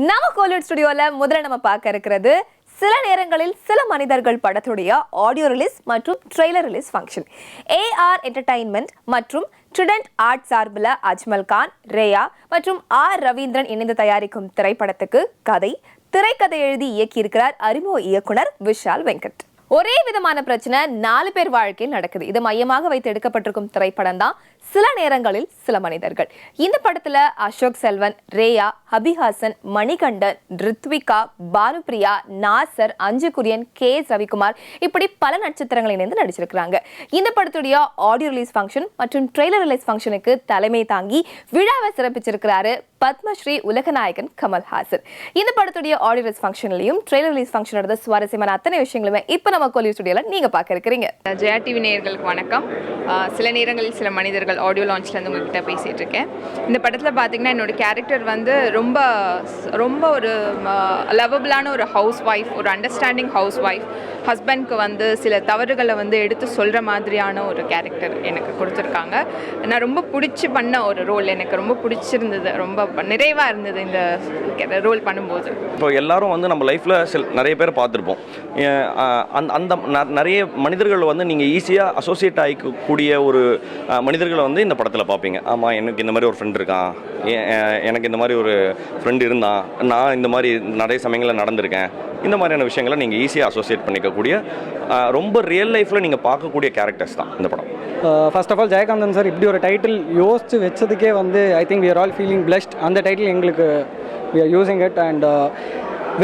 நம்ம கோலிவுட் ஸ்டுடியோல முதல்ல நம்ம பார்க்க இருக்கிறது சில நேரங்களில் சில மனிதர்கள் படத்துடைய ஆடியோ ரிலீஸ் மற்றும் trailer release function. AR Entertainment மற்றும் ட்ரிடென்ட் ஆர்ட் சார்பில் அஜ்மல் கான், ரேயா மற்றும் ஆர் ரவீந்திரன் இணைந்து தயாரிக்கும் திரைப்படத்துக்கு கதை, திரைக்கதை எழுதி இயக்கியிருக்கிறார் அறிமுக இயக்குனர் விஷால் வெங்கட். ஒரே விதமான பிரச்சனை 4 பேர் வாழ்க்கையில் நடக்குது. இதை மையமாக வைத்து எடுக்கப்பட்டிருக்கும் திரைப்படம் தான் சில நேரங்களில் சில மனிதர்கள். இந்த படத்துல அசோக் செல்வன், ரேயா, அபிஹாசன், மணிகண்டன், ரித்விகா, பானுப்பிரியா, நாசர், அஞ்சு குரியன், கே ரவிக்குமார் இப்படி பல நட்சத்திரங்கள் இணைந்து நடிச்சிருக்கிறாங்க. இந்த படத்துடைய ஆடியோ ரிலீஸ் ஃபங்க்ஷன் மற்றும் ட்ரெய்லர் ரிலீஸ் ஃபங்க்ஷனுக்கு தலைமை தாங்கி விழாவை சிறப்பிச்சிருக்கிறாரு பத்மஸ்ரீ உலகநாயகன் கமல்ஹாசன். இந்த படத்துடைய ஆடியோ ரிலீஸ் ஃபங்க்ஷன்லையும் ட்ரெய்லர் ரிலீஸ் ஃபங்க்ஷனோட சுவாரஸ்யமான அத்தனை விஷயங்களுமே இப்போ நம்ம கோலிவுட் ஸ்டுடியோல நீங்க பார்க்க இருக்கிறீங்க. ஜெயா டிவி நேயர்களுக்கு வணக்கம். சில நேரங்களில் சில மனிதர்கள் ஆடியோ லான்ச்லேருந்து உங்ககிட்ட பேசிகிட்டு இருக்கேன். இந்த படத்தில் பார்த்தீங்கன்னா என்னோட கேரக்டர் வந்து ரொம்ப ரொம்ப ஒரு லவபிளான ஒரு ஹவுஸ் ஒய்ஃப், ஒரு அண்டர்ஸ்டாண்டிங் ஹவுஸ் ஒய்ஃப். ஹஸ்பண்ட்க்கு வந்து சில தவறுகளை வந்து எடுத்து சொல்கிற மாதிரியான ஒரு கேரக்டர் எனக்கு கொடுத்துருக்காங்க. நான் ரொம்ப பிடிச்சி பண்ண ஒரு ரோல், எனக்கு ரொம்ப பிடிச்சிருந்தது, ரொம்ப நிறைவாக இருந்தது இந்த ரோல் பண்ணும்போது. இப்போ எல்லாரும் வந்து நம்ம லைஃப்பில் நிறைய பேர் பார்த்துருப்போம். அந்த நிறைய மனிதர்கள் வந்து நீங்கள் ஈஸியாக அசோசியேட் ஆகிக்கக்கூடிய ஒரு மனிதர்களை வந்து இந்த படத்தில் பார்ப்பீங்க. ஆமாம், எனக்கு இந்த மாதிரி ஒரு ஃப்ரெண்ட் இருக்கான், எனக்கு இந்த மாதிரி ஒரு ஃப்ரெண்டு இருந்தான், நான் இந்த மாதிரி நிறைய சமயங்களில் நடந்திருக்கேன். இந்த மாதிரியான விஷயங்களை நீங்கள் ஈஸியாக அசோசியேட் பண்ணிக்கக்கூடிய ரொம்ப ரியல் லைஃப்பில் நீங்கள் பார்க்கக்கூடிய கேரக்டர்ஸ் தான் இந்த படம். First of all Jayakanthan sir இப்படி ஒரு டைட்டில் யோசித்து வச்சதுக்கே வந்து I think we are all feeling blessed. அந்த டைட்டில் எங்களுக்கு we are using it. And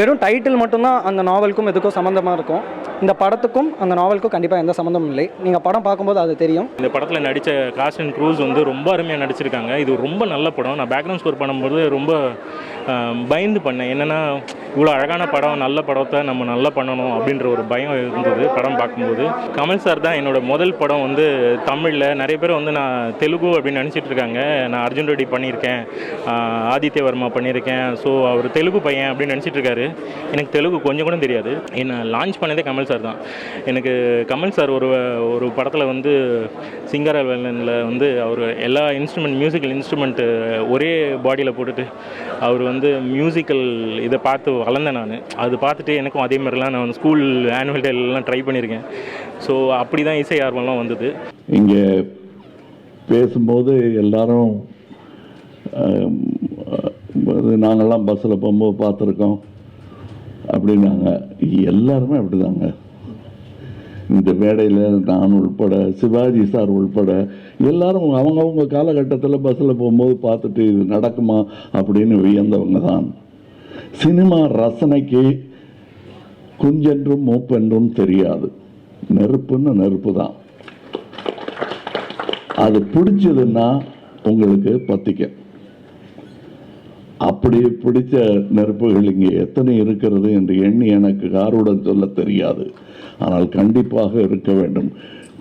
வெறும் டைட்டில் மட்டும்தான் அந்த நாவலுக்கும் எதுக்கும் சம்மந்தமாக இருக்கும். இந்த படத்துக்கும் அந்த நாவலுக்கும் கண்டிப்பாக எந்த சம்மந்தமும் இல்லை. நீங்கள் படம் பார்க்கும்போது அது தெரியும். இந்த படத்தில் நடித்த காஸ்ட் அண்ட் க்ரூஸ் வந்து ரொம்ப அருமையாக நடிச்சிருக்காங்க. இது ரொம்ப நல்ல படம். நான் பேக்ரவுண்ட் ஸ்கோர் பண்ணும்போது ரொம்ப பயந்து பண்ணேன். என்னென்னா இவ்வளோ அழகான படம், நல்ல படத்தை நம்ம நல்லா பண்ணணும் அப்படின்ற ஒரு பயம் இருந்தது படம் பார்க்கும்போது. கமல் சார் தான் என்னோட முதல் படம் வந்து தமிழில். நிறைய பேர் வந்து நான் தெலுங்கு அப்படின்னு நினச்சிட்டு இருக்காங்க. நான் அர்ஜுன் ரெட்டி பண்ணியிருக்கேன், ஆதித்ய வர்மா பண்ணியிருக்கேன். ஸோ அவர் தெலுங்கு பையன் அப்படின்னு நினச்சிட்டு இருக்காரு. எனக்கு தெலுங்கு கொஞ்சம் கூட தெரியாது. என்னை லான்ச் பண்ணதே கமல் சார் தான். எனக்கு கமல் சார் ஒரு படத்தில் வந்து சிங்கரவேலனில் வந்து அவர் எல்லா மியூசிக்கல் இன்ஸ்ட்ருமெண்ட்டு ஒரே பாடியில் போட்டுட்டு அவர் வந்து மியூசிக்கல் இதை பார்த்து வளர்ந்தேன் நான். அது பார்த்துட்டு எனக்கும் அதே மாதிரிலாம் நான் ஸ்கூல் ஆனுவல் டேலாம் ட்ரை பண்ணியிருக்கேன். ஸோ அப்படி தான் இசை ஆர்வம்லாம் வந்தது. இங்கே பேசும்போது எல்லாரும் நாங்கள்லாம் பஸ்ஸில் போகும்போது பார்த்துருக்கோம் அப்படின்னாங்க. எல்லாருமே அப்படி தாங்க. இந்த மேடையில் நான் உள்பட, சிவாஜி சார் உள்பட எல்லாரும் அவங்கவுங்க காலகட்டத்தில் பஸ்ஸில் போகும்போது பார்த்துட்டு இது நடக்குமா அப்படின்னு வியந்தவங்க தான். சினிமா ரசனைக்கு குஞ்சென்றும் மூப்பென்றும் தெரியாது. நெருப்புன்னு நெருப்பு தான். அது பிடிச்சதுன்னா உங்களுக்கு பத்திக்க. அப்படி பிடிச்ச நெருப்புகள் இங்கே எத்தனை இருக்கிறது என்று எண்ணி எனக்கு காருடன் சொல்ல தெரியாது. ஆனால் கண்டிப்பாக இருக்க வேண்டும்.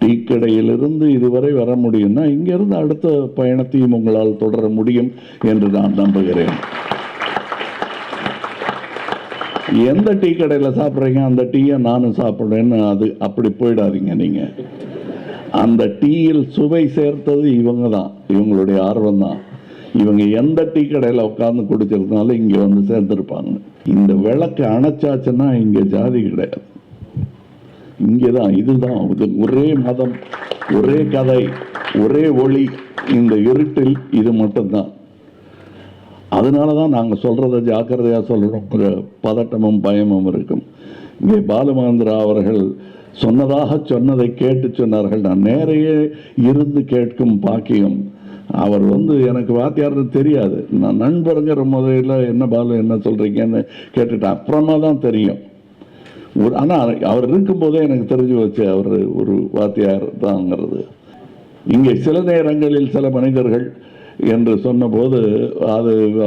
டீ கடையிலிருந்து இதுவரை வர முடியும்னா இங்கிருந்து அடுத்த பயணத்தையும் உங்களால் தொடர முடியும் என்று நான் நம்புகிறேன். எந்த டீ கடையில் சாப்பிட்றீங்க அந்த டீயை நானும் சாப்பிட்றேன்னு அது அப்படி போயிடாதீங்க. நீங்கள் அந்த டீயில் சுவை சேர்த்தது இவங்க தான், இவங்களுடைய ஆர்வம் தான். இவங்க எந்த டீ கடையில் உட்காந்து குடிச்சிருந்தால இங்கே வந்து சேர்ந்துருப்பாங்க. இந்த விளக்கு அணைச்சாச்சுன்னா இங்கே ஜாதி கிடையாது. இங்கே தான், இதுதான், இது ஒரே மதம், ஒரே கதை, ஒரே ஒளி. இந்த இருட்டில் இது மட்டும்தான். அதனால தான் நாங்கள் சொல்கிறத ஜாக்கிரதையாக சொல்கிறோம். ஒரு பதட்டமும் பயமும் இருக்கும். இங்கே பாலுமகேந்திரா அவர்கள் சொன்னதை கேட்டு சொன்னார்கள். நான் நேரையே இருந்து கேட்கும் பாக்கியம். அவர் வந்து எனக்கு வாத்தியார்னு தெரியாது. நான் நண்பருங்கிற முதல்ல என்ன பாலு என்ன சொல்கிறீங்கன்னு கேட்டுட்டேன். அப்புறமா தான் தெரியும். ஆனால் அவர் இருக்கும்போதே எனக்கு தெரிஞ்சு வச்சு அவர் ஒரு வாத்தியார் தாங்கிறது. இங்கே சில நேரங்களில் சில மனிதர்கள் என்று சொன்னபோது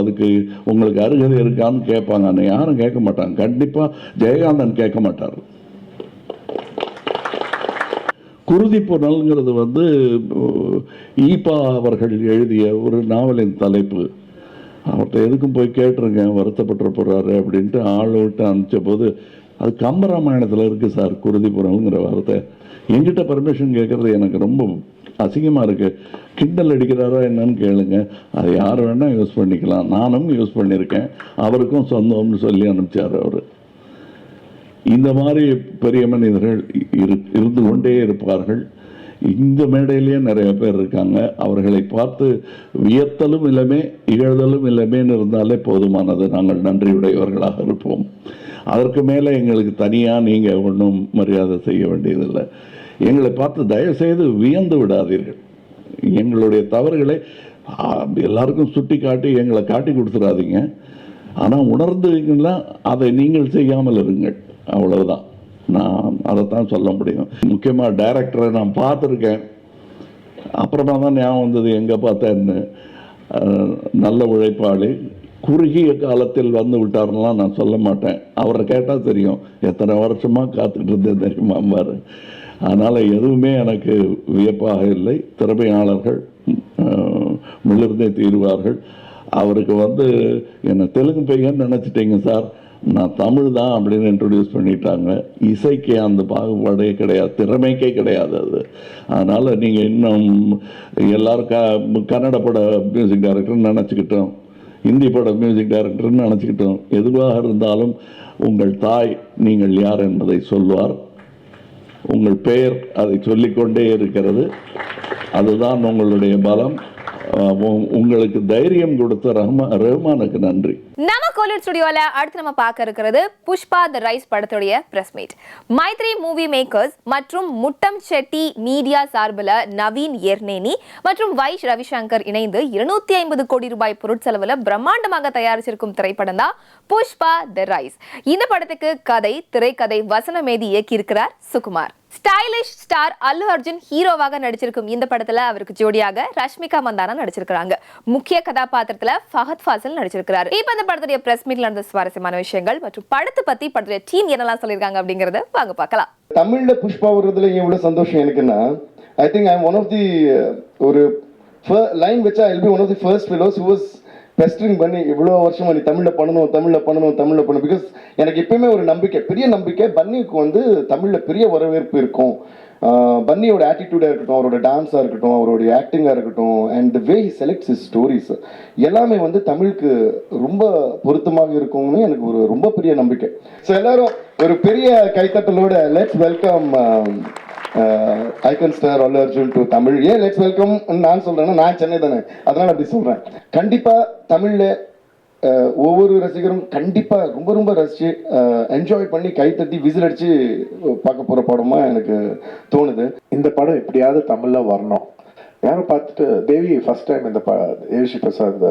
அதுக்கு உங்களுக்கு அருகதை இருக்கான்னு கேட்பாங்க. யாரும் கேட்க மாட்டாங்க. கண்டிப்பாக ஜெயகாந்தன் கேட்க மாட்டார். குருதி புனல்ங்கிறது வந்து ஈபா அவர்கள் எழுதிய ஒரு நாவலின் தலைப்பு. அவர்கிட்ட எதுக்கும் போய் கேட்டிருக்கேன், வருத்தப்பட்டு போகிறாரு அப்படின்ட்டு ஆள் விட்டு அனுப்பிச்ச போது அது கம்பராமாயணத்தில் இருக்குது சார். குருதி புனல்ங்கிற வார்த்தை என்கிட்ட பர்மிஷன் கேட்குறது எனக்கு ரொம்ப அசிங்கமாக இருக்குது. கிண்டல் அடிக்கிறாரா என்னன்னு கேளுங்க. அது யார் வேணால் யூஸ் பண்ணிக்கலாம். நானும் யூஸ் பண்ணியிருக்கேன். அவருக்கும் சொந்தம்னு சொல்லி அனுப்பிச்சார் அவர். இந்த மாதிரி பெரிய மனிதர்கள் இருந்து கொண்டே இருப்பார்கள். இந்த மேடையிலேயே நிறைய பேர் இருக்காங்க. அவர்களை பார்த்து வியத்தலும் இல்லமே இகழ்தலும் இல்லமேன்னு இருந்தாலே போதுமானது. நாங்கள் நன்றியுடையவர்களாக இருப்போம். அதற்கு மேலே எங்களுக்கு தனியாக நீங்கள் ஒன்றும் மரியாதை செய்ய வேண்டியதில்லை. எங்களை பார்த்து தயவுசெய்து வியந்து விடாதீர்கள். எங்களுடைய தவறுகளை எல்லாருக்கும் சுட்டி காட்டி எங்களை காட்டி கொடுத்துடாதீங்க. ஆனால் உணர்ந்துங்கன்னா அதை நீங்கள் செய்யாமல் இருங்கள். அவ்வளவுதான். நான் அதைத்தான் சொல்ல முடியும். முக்கியமாக டைரக்டரை நான் பார்த்துருக்கேன். அப்புறமா தான் ஞாபகம் வந்தது எங்கே பார்த்தேன்னு. நல்ல உழைப்பாளி, குறுகிய காலத்தில் வந்து விட்டார்லாம் நான் சொல்ல மாட்டேன். அவரை கேட்டால் தெரியும் எத்தனை வருஷமாக காத்துக்கிட்டு இருந்தேன் தெரியுமாம்பார். அதனால் எதுவுமே எனக்கு வியப்பாக இல்லை. திறமையாளர்கள் மிளிர்ந்தே தீருவார்கள். அவருக்கு வந்து என்னை தெலுங்கு பையன் நினச்சிட்டீங்க சார், நான் தமிழ் தான் அப்படின்னு இன்ட்ரடியூஸ் பண்ணிட்டாங்க. இசைக்கு அந்த பாகுபாடே கிடையாது, திறமைக்கே கிடையாது அது. அதனால் நீங்கள் இன்னும் எல்லோரும் கன்னட பட மியூசிக் டைரக்டர்னு நினச்சிக்கிட்டோம், ஹிந்தி பட மியூசிக் டைரக்டர்னு நினச்சிக்கிட்டோம். எதுவாக இருந்தாலும் உங்கள் தாய் நீங்கள் யார் என்பதை சொல்வார். உங்கள் பெயர் அதை சொல்லிக்கொண்டே இருக்கிறது. அதுதான் உங்களுடைய பலம். உங்களுக்கு தைரியம் கொடுத்த ரஹ்மானுக்கு நன்றி. நம்ம கோலிவுட் ஸ்டுடியோல அடுத்து நம்ம பார்க்க இருக்கிறது புஷ்பா தி ரைஸ் படத்துடைய press meet. Mythri movie makers மற்றும் முட்டம் செட்டி மீடியா சார்பில் நவீன் எர்னேனி மற்றும் வைஷ் ரவிசங்கர் இணைந்து 250 கோடி ரூபாய் பொருட்செலவுல பிரம்மாண்டமாக தயாரிச்சிருக்கும் திரைப்படம் தான் புஷ்பா தி ரைஸ். இந்த படத்துக்கு கதை, திரைக்கதை, வசனம் எழுதி இயக்கியிருக்கிறார் சுகுமார். ஸ்டைலிஷ் ஸ்டார் அல்லு அர்ஜுன் ஹீரோவாக நடிச்சிருக்கும் இந்த படத்துல அவருக்கு ஜோடியாக ரஷ்மிகா மந்தானா நடிச்சிருக்காங்க. முக்கிய கதாபாத்திரத்துல ஃபஹத் ஃபாசில் நடிச்சிருக்காரு. இப்ப இந்த படத்துடைய பிரஸ் மீட்ல நடந்த சுவாரஸ்யமான விஷயங்கள் மற்றும் படத்தை பத்தி படத்துடைய டீம் என்னெல்லாம் சொல்லிருக்காங்க அப்படிங்கறத வாங்க பார்க்கலாம். தமிழ்ல புஷ்பா வருதுல எவ்வளவு சந்தோஷம் எனக்குன்னா, I think I am one of the ஒரு லைன் வச்சா I will be one of the first fellows who was besting பண்ணி இவ்வளோ வருஷமா நீ தமிழில் பண்ணணும். பிகாஸ் எனக்கு எப்பயுமே ஒரு நம்பிக்கை, பெரிய நம்பிக்கை, பன்னிக்கு வந்து தமிழில் பெரிய வரவேற்பு இருக்கும். பன்னியோட ஆட்டிடியூடாக இருக்கட்டும், அவரோட டான்ஸாக இருக்கட்டும், அவருடைய ஆக்டிங்காக இருக்கட்டும், and the way he selects his stories எல்லாமே வந்து தமிழுக்கு ரொம்ப பொருத்தமாக இருக்கும்னு எனக்கு ஒரு ரொம்ப பெரிய நம்பிக்கை. ஸோ எல்லாரும் ஒரு பெரிய கைத்தட்டலோட let's welcome icon star Allu Arjun to Tamil. ஏன் லெட்ஸ் வெல்கம் நான் சொல்றேன்னா, நான் சென்னை தானே, அதனால அப்படி சொல்றேன். கண்டிப்பா தமிழ்ல ஒவ்வொரு ரசிகரும் கண்டிப்பா ரொம்ப ரொம்ப ரசிச்சு என்ஜாய் பண்ணி கைத்தட்டி விசில் அடிச்சு பார்க்க போற படமா எனக்கு தோணுது. இந்த படம் எப்படியாவது தமிழ்ல வரணும். யாரும் பார்த்துட்டு தேவி ஃபர்ஸ்ட் டைம் இந்த தேவிஸ்ரீ பிரசாத்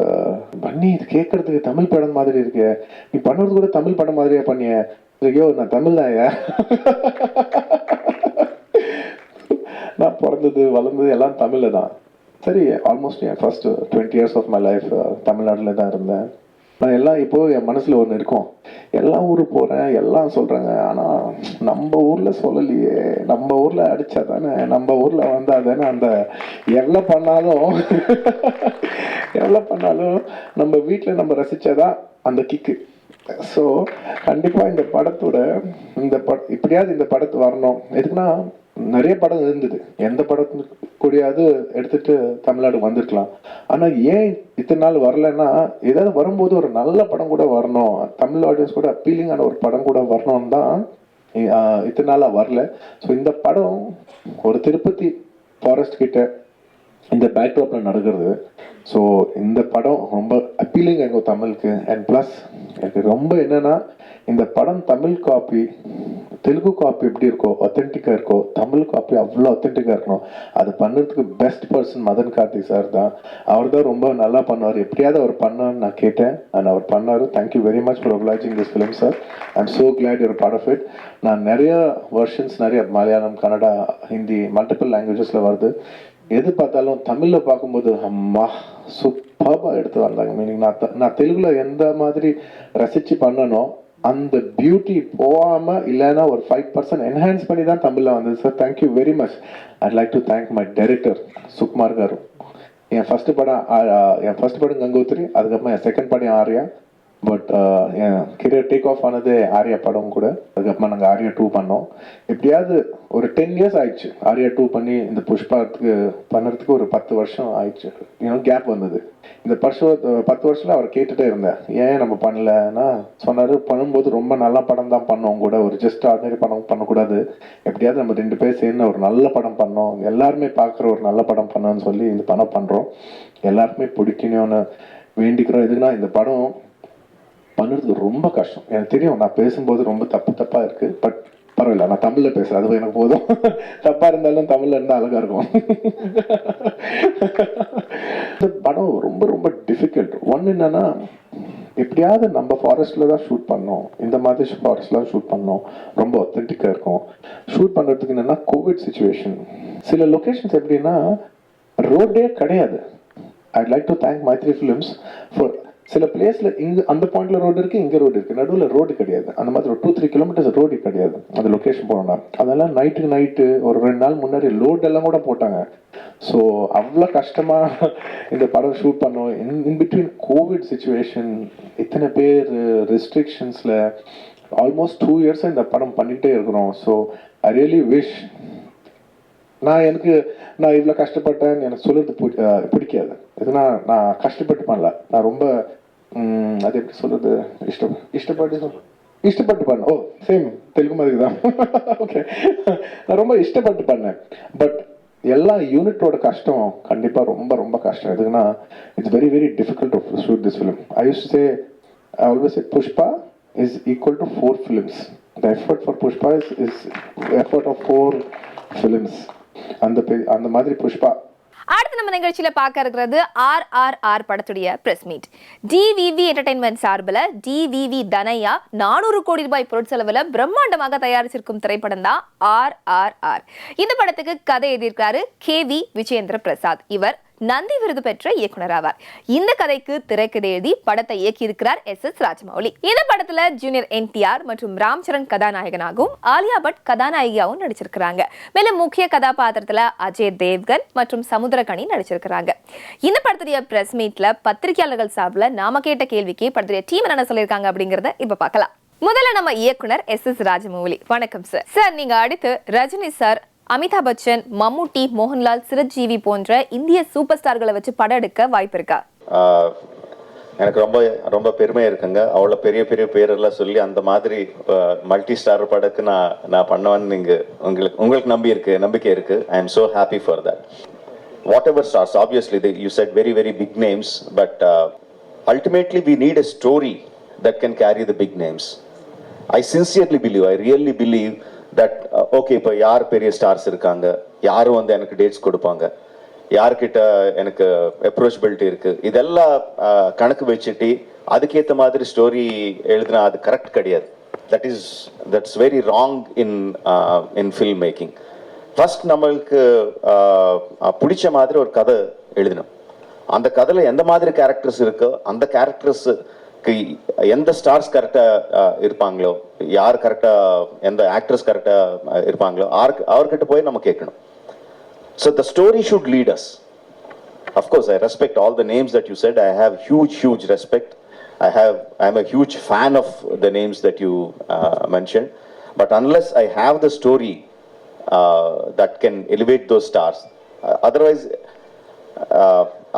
பண்ணி இது கேட்கறதுக்கு தமிழ் படம் மாதிரி இருக்கு, நீ பண்ணுறது கூட தமிழ் படம் மாதிரியே பண்ணிய. ஐயோ நான் தமிழ் தான், நான் பிறந்தது வளர்ந்தது எல்லாம் தமிழில் தான். சரி, ஆல்மோஸ்ட் என் first 20 years of my life தமிழ்நாட்டில் தான் இருந்தேன். நான் எல்லாம் இப்போது என் மனசில் ஒன்று இருக்கும், எல்லா ஊருக்கு போகிறேன், எல்லாம் சொல்கிறாங்க, ஆனால் நம்ம ஊரில் சொல்லலையே, நம்ம ஊரில் அடித்தா தானே, நம்ம ஊரில் வந்தால் தானே அந்த எவ்வளோ பண்ணாலும் நம்ம வீட்டில் நம்ம ரசித்தாதான் அந்த கிக்கு. ஸோ கண்டிப்பாக இந்த படத்தோட இப்படியாவது இந்த படத்து வரணும். எதுக்குன்னா நிறைய படம் இருந்தது, எந்த படத்துக்கு கூடயாவது எடுத்துட்டு தமிழ்நாடு வந்திருக்கலாம். ஆனால் ஏன் இத்தனை நாள் வரலன்னா, ஏதாவது வரும்போது ஒரு நல்ல படம் கூட வரணும், தமிழ் ஆடியன்ஸ் கூட அப்பீலிங்கான ஒரு படம் கூட வரணும்னு தான் இத்தனை நாளாக வரல. ஸோ இந்த படம் ஒரு திருப்பதி ஃபாரஸ்ட் கிட்ட இந்த பேக்ட்ராப்ல நடக்கிறது. ஸோ இந்த படம் ரொம்ப அப்பீலிங் எங்கள் தமிழுக்கு. அண்ட் ப்ளஸ் எனக்கு ரொம்ப என்னன்னா, இந்த படம் தமிழ் காப்பி தெலுங்கு காப்பி எப்படி இருக்கோ ஒத்தென்டிக்காக இருக்கோ, தமிழ் காப்பி அவ்வளோ ஒத்தென்டிக்காக இருக்கணும். அது பண்ணுறதுக்கு best person Madhan Karthik sir தான். அவர் தான் ரொம்ப நல்லா பண்ணுவார். எப்படியாவது அவர் பண்ணான்னு நான் கேட்டேன், அண்ட் அவர் பண்ணார். Thank you very much for obliging this film sir. I am so glad you're part of it. நான் நிறைய வெர்ஷன்ஸ், நிறைய மலையாளம், கன்னடா, ஹிந்தி, மல்டிபிள் லாங்குவேஜஸில் வருது. எது பார்த்தாலும் தமிழில் பார்க்கும்போது அம்மா சூப்பராக எடுத்து வந்தாங்க. மீனிங் நான் தெலுங்குல எந்த மாதிரி ரசித்து பண்ணணும் அந்த பியூட்டி போகாமல் இல்லைன்னா ஒரு 5% என்ஹான்ஸ் பண்ணி தான் தமிழில் வந்தது sir. Thank you very much. IIT like to thank my director Sukumar car. N first படம் கங்கோத்ரி, அதுக்கப்புறம் என் செகண்ட் படம் Arya. But N career take off ஆனது ஆர்யா படம் கூட. அதுக்கப்புறமா நாங்கள் ஆர்யா 2 பண்ணோம். எப்படியாவது ஒரு 10 years ஆயிடுச்சு ஆர்யா 2 பண்ணி இந்த புஷ்பாத்துக்கு பண்ணுறதுக்கு. ஒரு 10 வருஷம் ஆயிடுச்சு, கேப் வந்தது. இந்த 10 வருஷத்தில் அவர் கேட்டுகிட்டே இருந்தேன், ஏன் நம்ம பண்ணலன்னா சொன்னார், பண்ணும்போது ரொம்ப நல்ல படம் தான் பண்ணோம் கூட, ஒரு ஜஸ்ட் ஆர்டினரி படம் பண்ணக்கூடாது, எப்படியாவது நம்ம 2 பேர் சேர்ந்து ஒரு நல்ல படம் பண்ணோம், எல்லாருமே பார்க்குற ஒரு நல்ல படம் பண்ணோன்னு சொல்லி இந்த படம் பண்ணுறோம். எல்லாருக்குமே பிடிக்கணும்னு வேண்டிக்கிறோம். எதுக்குன்னா இந்த படம் பண்ணுறதுக்கு ரொம்ப கஷ்டம். எனக்கு தெரியும், நான் பேசும்போது ரொம்ப தப்பாக இருக்குது, பட் பரவாயில்ல, நான் தமிழில் பேசுகிறேன், அது எனக்கு போதும். தப்பாக இருந்தாலும் தமிழில் இருந்தால் அழகாக இருக்கும். இந்த படம் ரொம்ப ரொம்ப டிஃபிகல்ட். ஒன்று என்னன்னா, எப்படியாவது நம்ம ஃபாரஸ்ட்டில் தான் ஷூட் பண்ணோம், இந்த மாதிரி ஃபாரஸ்ட்லாம் ஷூட் பண்ணோம், ரொம்ப ஒத்தென்டிக்காக இருக்கும். ஷூட் பண்ணுறதுக்கு என்னென்னா கோவிட் சுச்சுவேஷன். சில லொக்கேஷன்ஸ் எப்படின்னா ரோடே கிடையாது. I'd like to thank Mythri films for சில பிளேஸில் இங்கே அந்த பாயிண்ட்ல ரோடு இருக்குது, இங்கே ரோடு இருக்குது, நடுவில் ரோடு கிடையாது. அந்த மாதிரி ஒரு 2-3 கிலோமீட்டர்ஸ் ரோடு கிடையாது அந்த லொக்கேஷன் போனோம்னா. அதெல்லாம் நைட்டு ஒரு 2 நாள் முன்னாடி லோடெல்லாம் கூட போட்டாங்க. ஸோ அவ்வளோ கஷ்டமாக இந்த படம் ஷூட் பண்ணோம். இன் பிட்வீன் கோவிட் சுச்சுவேஷன், இத்தனை பேர் ரெஸ்ட்ரிக்ஷன்ஸில் ஆல்மோஸ்ட் 2 years இந்த படம் பண்ணிகிட்டே இருக்கிறோம். ஸோ ஐ ரியலி விஷ், நான் இவ்வளோ கஷ்டப்பட்டேன்னு எனக்கு சொல்கிறது பிடிக்காது. எதுனா நான் கஷ்டப்பட்டு பண்ணல, நான் ரொம்ப அது எப்படி சொல்கிறது, இஷ்டப்பட்டு பண்ணேன். ஓ சேம் தெலுங்கு மாதிரி தான். ஓகே, நான் ரொம்ப இஷ்டப்பட்டு பண்ணேன். பட் எல்லா யூனிட்டோட கஷ்டம் கண்டிப்பாக ரொம்ப ரொம்ப கஷ்டம். எதுக்குன்னா it's very very difficult to shoot this film. I always say Pushpa is equal to 4 films. The effort for Pushpa is effort of 4 films. அந்த மாதிரி புஷ்பா. அடுத்து நம்ம நிகழ்ச்சியில பார்க்க இருக்கிறது RRR படத்துடைய பிரஸ் மீட். டிவிவி என்டர்டைன்மெண்ட் சார்பில் டிவிவி தனையா 400 கோடி ரூபாய் பொருட்செலவுல பிரம்மாண்டமாக தயாரிச்சிருக்கும் திரைப்படம் தான் RRR. இந்த படத்துக்கு கதை எழுதியிருக்காரு KV விஜயேந்திர பிரசாத். இவர் நந்தி விருது பெற்ற இயக்குனர் ஆவார். இந்த கதைக்கு திரைக்கதை எழுதி படத்தை இயக்கியிருக்கிறார் SS ராஜமௌலி. இந்த படத்துல ஜூனியர் NTR மற்றும் ராம் சரண் கதாநாயகனாகவும் ஆலியா பட் கதாநாயகியாகவும் நடிச்சிருக்கிறாங்க. மேலும் முக்கிய கதாபாத்திரத்துல அஜய் தேவ்கன் மற்றும் சமுத்திரகனி நடிச்சிருக்கிறாங்க. இந்த படத்துடைய பிரஸ் மீட்ல பத்திரிகையாளர்கள் சார்பில் நாம கேட்ட கேள்விக்கு படத்துடைய டீம் என்ன சொல்லியிருக்காங்க அப்படிங்கறத இப்ப பார்க்கலாம். முதல்ல நம்ம இயக்குனர் SS ராஜமௌலி. வணக்கம் சார். சார், நீங்க அடுத்து ரஜினி சார், அமிதாப் பச்சன், மம்முட்டி, மோகன்லால், சிரஞ்சீவி போன்ற இந்திய சூப்பர் ஸ்டார்களை வச்சு படம் எடுக்க வாய்ப்பு இருக்கா? எனக்கு ரொம்ப ரொம்ப பெருமையாக இருக்குங்க. அவ்வளோ பெரிய பெரிய பேரெல்லாம் சொல்லி அந்த மாதிரி மல்டி ஸ்டார் படக்கு நான் பண்ணுவேன்னு நீங்கள் உங்களுக்கு நம்பிக்கை இருக்குது. I am so happy for that. Whatever stars, obviously you said very very big names, but ultimately we need a story that can carry the big names. I sincerely believe, I really believe that okay, இப்போ யார் பெரிய stars இருக்காங்க, யாரும் வந்து எனக்கு dates கொடுப்பாங்க, யார்கிட்ட எனக்கு அப்ரோச்சபிலிட்டி இருக்குது, இதெல்லாம் கணக்கு வச்சுட்டு அதுக்கேற்ற மாதிரி ஸ்டோரி எழுதுனா அது கரெக்ட் கிடையாது. That's very wrong in film making. First நம்மளுக்கு பிடிச்ச மாதிரி ஒரு கதை எழுதணும். அந்த கதையில் எந்த மாதிரி கேரக்டர்ஸ் இருக்கோ அந்த கேரக்டர்ஸ் எந்த ஸ்டார்ஸ் கரெக்டாக இருப்பாங்களோ, யார் கரெக்டாக, எந்த ஆக்ட்ரஸ் கரெக்டாக இருப்பாங்களோ அவர்கிட்ட போய் நம்ம கேட்கணும். So the story should lead us. Of course I respect all the names that you said. I have huge respect. I am a huge fan of the names that you mention. But unless I have the story that can elevate those stars, otherwise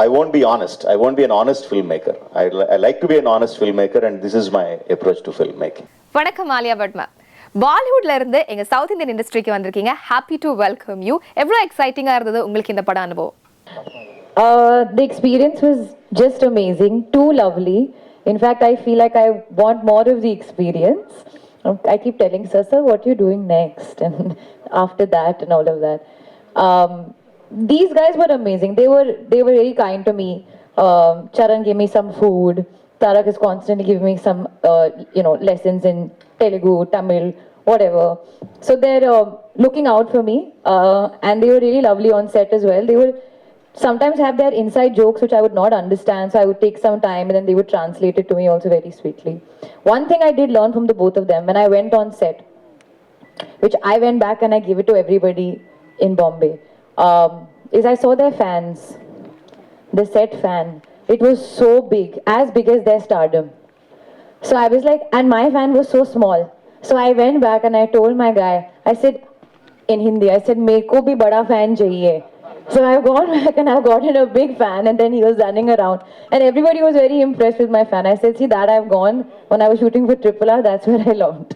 I won't be honest. I won't be an honest filmmaker. I like to be an honest filmmaker, and this is my approach to filmmaking. வணக்கம் Alia but ma'am. பாலிவுட்ல இருந்து எங்க south Indian இண்டஸ்ட்ரிக்கு வந்திருக்கீங்க. Happy to welcome you. எவ்வளவு எக்ஸைட்டிங்கா இருந்தது உங்களுக்கு இந்த பட அனுபவம்? The experience was just amazing, too lovely. In fact, I feel like I want more of the experience. I keep telling sir, what are you doing next? And after that and all of that. These guys were amazing. They were very kind to me. Charan gave me some food. Tarak is constantly giving me some lessons in Telugu, Tamil, whatever. So they're looking out for me, and they were really lovely on set as well. They would sometimes have their inside jokes which I would not understand, so I would take some time and then they would translate it to me also very sweetly. One thing I did learn from the both of them when I went on set, which I went back and I gave it to everybody in Bombay, is I saw their fans, the set fan. It was so big, as big as their stardom. So I was like, and my van was so small. So I went back and I told my guy, I said in Hindi, I said, "Meko bhi bada fan chahiye." So I've gone back and I've gotten a big fan, and then he was running around. And everybody was very impressed with my fan. I said, see, that I've gone when I was shooting for Triple R, that's where I learned.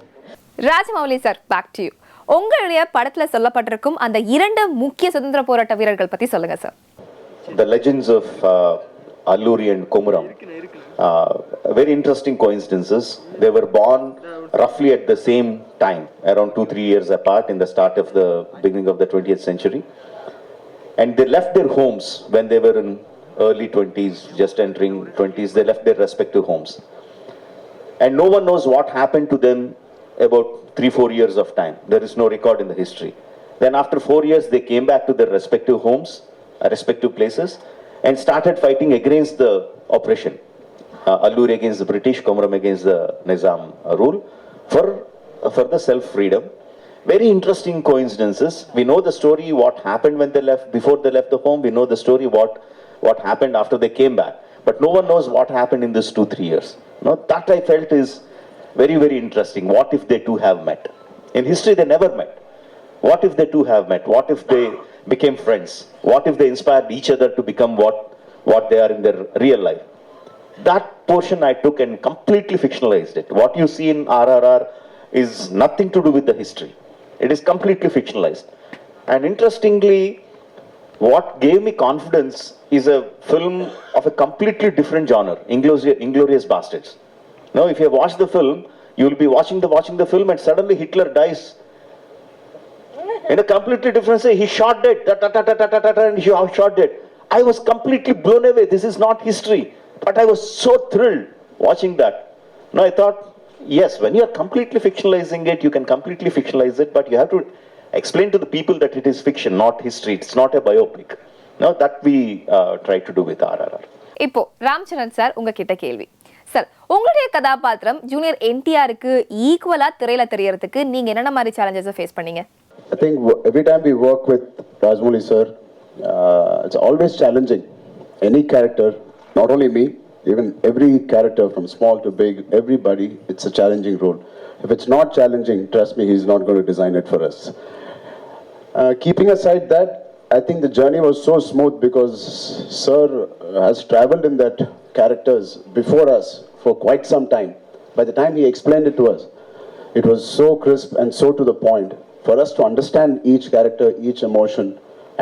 Rajamouli sir, back to you. உங்களுடைய படத்துல சொல்லப்பட்டிருக்கும் அந்த 2 முக்கிய சுதந்திர போராட்ட வீரர்கள் பத்தி சொல்லுங்க sir. The legends of Alluri and Komuram. Very interesting coincidences. They were born roughly at the same time, around 2-3 years apart in the start of the beginning of the 20th century. And they left their homes when they were in early 20s, just entering 20s. They left their respective homes. And no one knows what happened to them about 3-4 years of time. There is no record in the history. Then after 4 years, they came back to their respective homes, respective places, and started fighting against the oppression. Alluri against the British, Komuram against the Nizam rule for the self-freedom. Very interesting coincidences. We know the story, what happened when they left, before they left the home. We know the story, what happened after they came back. But no one knows what happened in this 2-3 years. No, that I felt is very, very interesting. What if they two have met? In history, they never met. What if they two have met? What if they became friends? What if they inspired each other to become what they are in their real life? That portion I took and completely fictionalized it. What you see in RRR is nothing to do with the history. It is completely fictionalized. And interestingly, what gave me confidence is a film of a completely different genre, Inglourious Bastards. Now, if you have watched the film, you will be watching the film and suddenly Hitler dies. In a completely different way, he shot dead, and he shot dead. I was completely blown away. This is not history. But I was so thrilled watching that. Now I thought, yes, when you are completely fictionalizing it, you can completely fictionalize it, but you have to explain to the people that it is fiction, not history. It's not a biopic. Now that we try to do with RRR. இப்போ Ram Charan sir, உங்ககிட்ட கேள்வி. Sir, உங்களுடைய கதாபாத்திரம் junior என்டிஆருக்கு ஈக்குவலா திரையில தெரியறதுக்கு நீங்க என்னென்ன மாதிரி சேலஞ்சஸை ஃபேஸ் பண்ணீங்க? I think every time we work with Rajmouli sir, it's always challenging. Any character, not only me, even every character from small to big, everybody, it's a challenging role. If it's not challenging, trust me, he's not going to design it for us. Keeping aside that, I think the journey was so smooth because sir has traveled in that characters before us for quite some time. By the time he explained it to us, it was so crisp and so to the point. For us to understand each character, each emotion,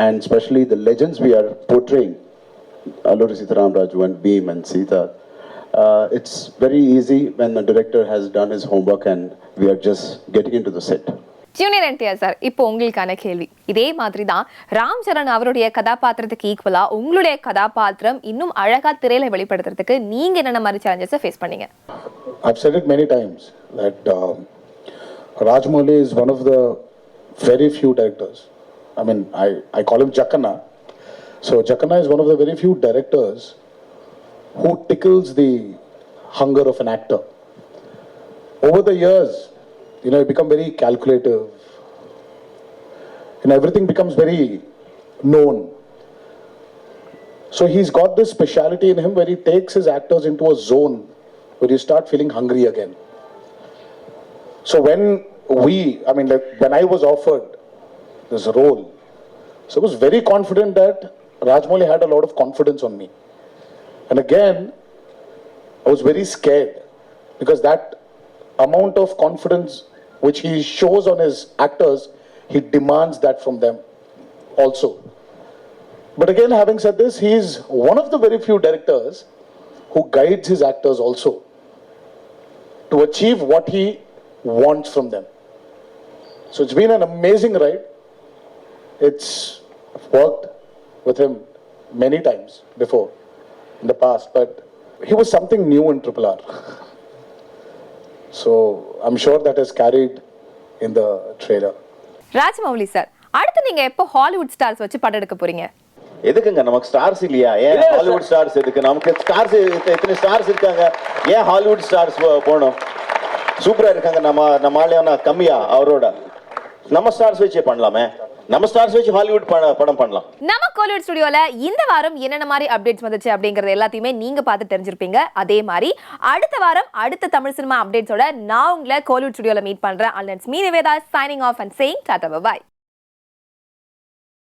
and especially the legends we are portraying, Alluri Sitaram Raju and Beam and Sita, it's very easy when the director has done his homework and we are just getting into the set. Junior NTR sir, இப்போ உங்களுக்கான கேள்வி இதே மாதிரி தான். ராம் சரண் அவருடைய கதாபாத்திரத்துக்கு ஈக்குவலா உங்களுடைய கதாபாத்திரம் இன்னும் அழகா திரையில வெளிப்படுத்துறதுக்கு நீங்க என்னென்ன மாதிரி சேலஞ்சஸை ஃபேஸ் பண்ணீங்க? I've said it many times that Rajmouli is one of the very few directors. I mean, I call him Jackana. So Jackana is one of the very few directors who tickles the hunger of an actor. Over the years, you become very calculative. Everything becomes very known. So he's got this speciality in him where he takes his actors into a zone where you start feeling hungry again. So when I was offered this role, so I was very confident that Rajmouli had a lot of confidence on me. And again, I was very scared because that amount of confidence which he shows on his actors, he demands that from them also. But again, having said this, he is one of the very few directors who guides his actors also to achieve what he wants from them. So it's been an amazing ride. I've worked with him many times before in the past, but he was something new in Triple R. So I'm sure that has carried in the trailer. Rajamouli sir, அடுத்து நீங்க எப்போ Hollywood stars வச்சு படம் எடுக்க போறீங்க? எதுக்குங்க நமக்கு stars இல்லையா? ஏன் ஹாலிவுட் ஸ்டார்ஸ் எதுக்கு? நமக்கு ஸ்டார்ஸ் எத்தனை ஸ்டார்ஸ் இருக்காங்க, ஏன் ஹாலிவுட் ஸ்டார்ஸ் போகணும்? சூப்பரா இருக்காங்க. நம்ம ஆளுனா கம்மியா அவரோட? நம்ம ஸ்டார்ஸ் வச்சே பண்ணலாமே. நம்ம ஸ்டார்ஸ் வச்சு ஹாலிவுட் படம் பண்ணலாம். நம்ம கோலிவுட் ஸ்டுடியோல இந்த வாரம் என்னென்ன மாதிரி அப்டேட்ஸ் வந்துச்சு அப்படிங்கறது எல்லாத்தையுமே நீங்க பார்த்து தெரிஞ்சிருப்பீங்க. அதே மாதிரி அடுத்த வாரம் அடுத்த தமிழ் சினிமா அப்டேட்ஸோட நான் உங்களை கோலிவுட் ஸ்டுடியோல மீட் பண்றேன். And it's me Nivetha signing off and saying tata by.